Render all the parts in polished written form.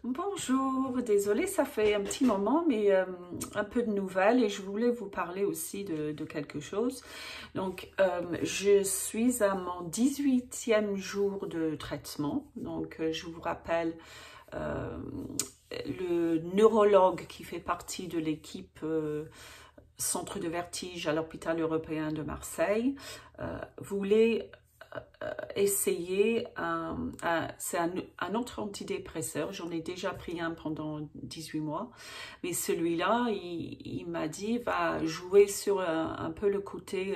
Bonjour, désolée, ça fait un petit moment, mais un peu de nouvelles et je voulais vous parler aussi de quelque chose. Donc, je suis à mon 18e jour de traitement. Donc, je vous rappelle, euh, le neurologue qui fait partie de l'équipe Centre de vertige à l'hôpital européen de Marseille voulait essayer c'est un autre antidépresseur. J'en ai déjà pris un pendant 18 mois, mais celui-là, il m'a dit, va jouer sur un peu le côté,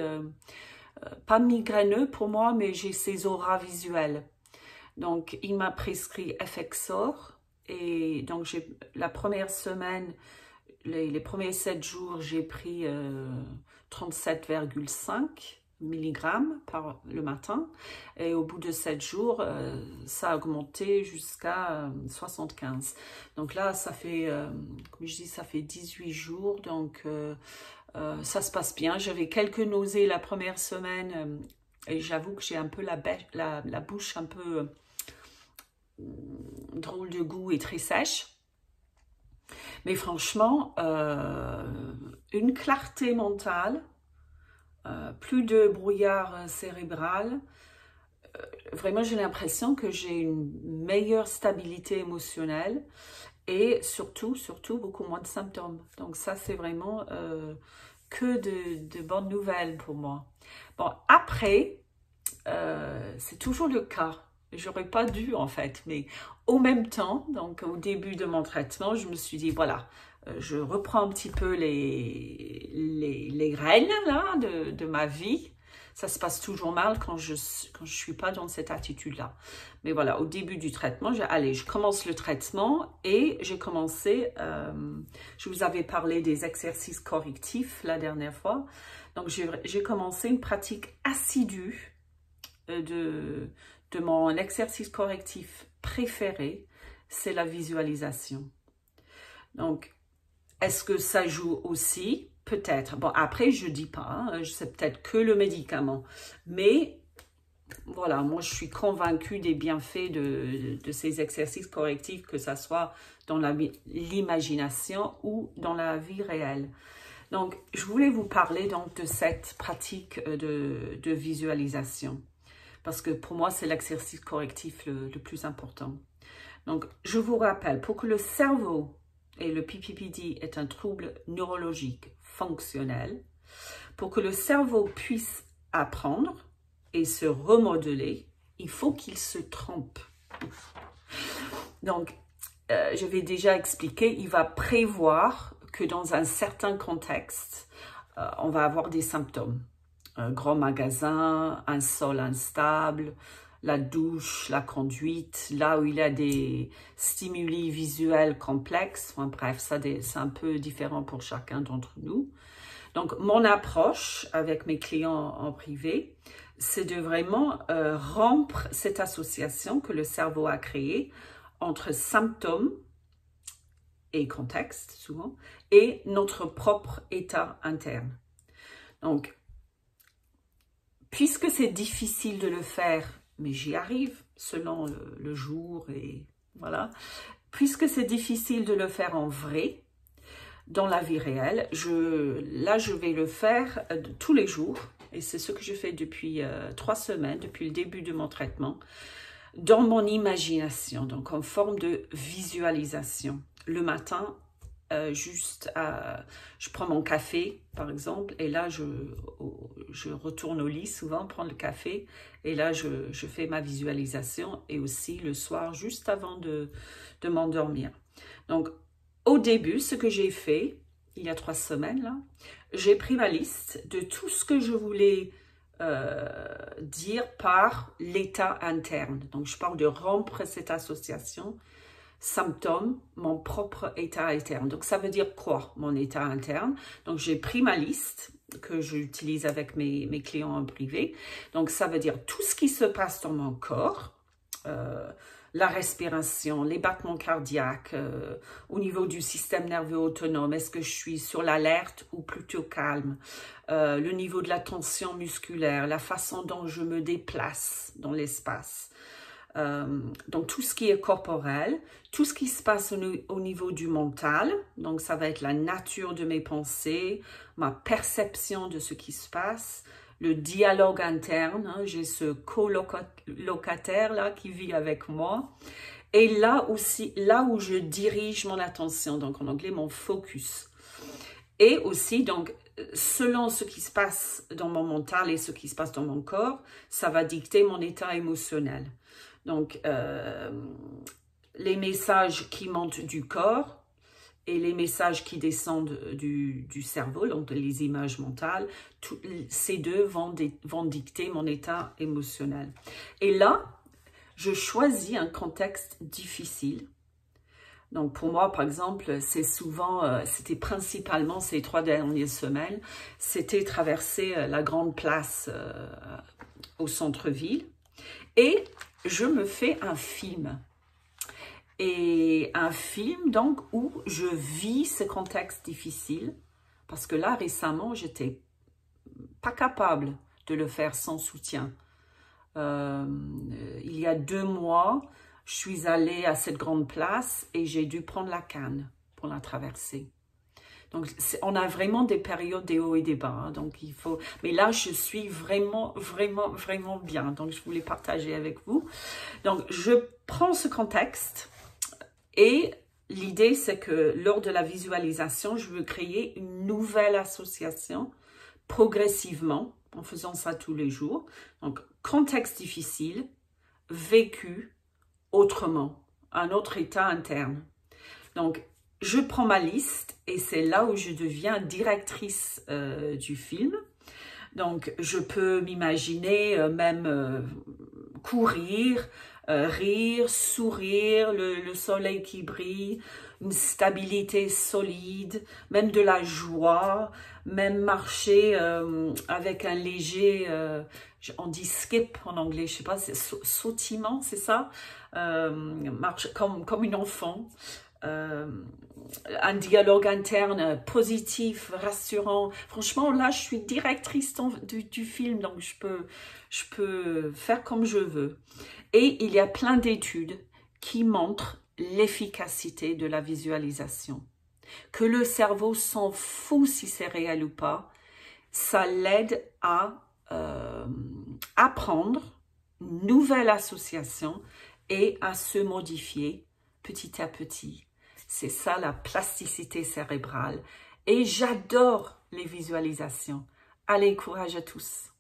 pas migraineux pour moi, mais j'ai ces auras visuelles. Donc, il m'a prescrit Effexor, et donc la première semaine, les premiers 7 jours, j'ai pris 37,5 milligrammes par le matin. Et au bout de 7 jours, ça a augmenté jusqu'à 75. Donc là, ça fait, comme je dis, ça fait 18 jours. Donc, ça se passe bien. J'avais quelques nausées la première semaine. Et j'avoue que j'ai un peu la bouche un peu drôle de goût et très sèche. Mais franchement, une clarté mentale, plus de brouillard cérébral. Vraiment, j'ai l'impression que j'ai une meilleure stabilité émotionnelle et surtout, beaucoup moins de symptômes. Donc ça, c'est vraiment que de bonnes nouvelles pour moi. Bon, après, c'est toujours le cas. J'aurais pas dû en fait, mais au même temps, donc au début de mon traitement, je me suis dit voilà, je reprends un petit peu les graines là de ma vie. Ça se passe toujours mal quand je suis pas dans cette attitude-là. Mais voilà, au début du traitement, allez, je commence le traitement et j'ai commencé, je vous avais parlé des exercices correctifs la dernière fois. Donc j'ai commencé une pratique assidue de mon exercice correctif préféré, c'est la visualisation. Donc, est-ce que ça joue aussi? Peut-être. Bon, après, je dis pas, hein, c'est peut-être que le médicament. Mais, voilà, moi, je suis convaincue des bienfaits de ces exercices correctifs, que ça soit dans l'imagination ou dans la vie réelle. Donc, je voulais vous parler donc de cette pratique de visualisation. Parce que pour moi, c'est l'exercice correctif le plus important. Donc, je vous rappelle, pour que le cerveau, et le PPPD est un trouble neurologique fonctionnel, pour que le cerveau puisse apprendre et se remodeler, il faut qu'il se trompe. Donc, je vais déjà expliquer, il va prévoir que dans un certain contexte, on va avoir des symptômes. Un grand magasin, un sol instable, la douche, la conduite, là où il y a des stimuli visuels complexes. Enfin, bref, c'est un peu différent pour chacun d'entre nous. Donc, mon approche avec mes clients en privé, c'est de vraiment rompre cette association que le cerveau a créée entre symptômes et contexte, souvent, et notre propre état interne. Donc, puisque c'est difficile de le faire, mais j'y arrive selon le jour et voilà. Puisque c'est difficile de le faire en vrai, dans la vie réelle, là je vais le faire tous les jours. Et c'est ce que je fais depuis 3 semaines, depuis le début de mon traitement, dans mon imagination, donc en forme de visualisation. Le matin, je prends mon café par exemple et là je retourne au lit souvent prendre le café et là je fais ma visualisation et aussi le soir juste avant de m'endormir. Donc au début, ce que j'ai fait il y a 3 semaines là, j'ai pris ma liste de tout ce que je voulais dire par l'état interne. Donc je parle de rompre cette association symptômes, mon propre état interne. Donc, ça veut dire quoi, mon état interne? Donc, j'ai pris ma liste que j'utilise avec mes clients en privé. Donc, ça veut dire tout ce qui se passe dans mon corps, la respiration, les battements cardiaques, au niveau du système nerveux autonome, est-ce que je suis sur l'alerte ou plutôt calme? Le niveau de la tension musculaire, la façon dont je me déplace dans l'espace. Donc, tout ce qui est corporel, tout ce qui se passe au niveau du mental. Donc, ça va être la nature de mes pensées, ma perception de ce qui se passe, le dialogue interne. Hein, j'ai ce colocataire là qui vit avec moi. Et là aussi, là où je dirige mon attention, donc en anglais, mon focus. Et aussi, donc, selon ce qui se passe dans mon mental et ce qui se passe dans mon corps, ça va dicter mon état émotionnel. Donc, les messages qui montent du corps et les messages qui descendent du cerveau, donc les images mentales, ces deux vont dicter mon état émotionnel. Et là, je choisis un contexte difficile. Donc, pour moi, par exemple, c'est souvent, c'était principalement ces 3 dernières semaines, c'était traverser la grande place au centre-ville. Et je me fais un film. Et un film, donc, où je vis ce contexte difficile. Parce que là, récemment, j'étais pas capable de le faire sans soutien. Il y a 2 mois, je suis allée à cette grande place et j'ai dû prendre la canne pour la traverser. Donc, on a vraiment des périodes des hauts et des bas. Hein, donc, il faut... Mais là, je suis vraiment bien. Donc, je voulais partager avec vous. Donc, je prends ce contexte et l'idée, c'est que lors de la visualisation, je veux créer une nouvelle association progressivement en faisant ça tous les jours. Donc, contexte difficile, vécu autrement, un autre état interne. Donc, je prends ma liste et c'est là où je deviens directrice du film. Donc, je peux m'imaginer même courir, rire, sourire, le soleil qui brille, une stabilité solide, même de la joie, même marcher avec un léger, on dit skip en anglais, je sais pas, c'est sautillement, c'est ça, marche comme une enfant. Un dialogue interne positif, rassurant. Franchement, là, je suis directrice du film, donc je peux faire comme je veux. Et il y a plein d'études qui montrent l'efficacité de la visualisation. Que le cerveau s'en fout si c'est réel ou pas, ça l'aide à apprendre une nouvelle association et à se modifier petit à petit. C'est ça la plasticité cérébrale. Et j'adore les visualisations. Allez, courage à tous!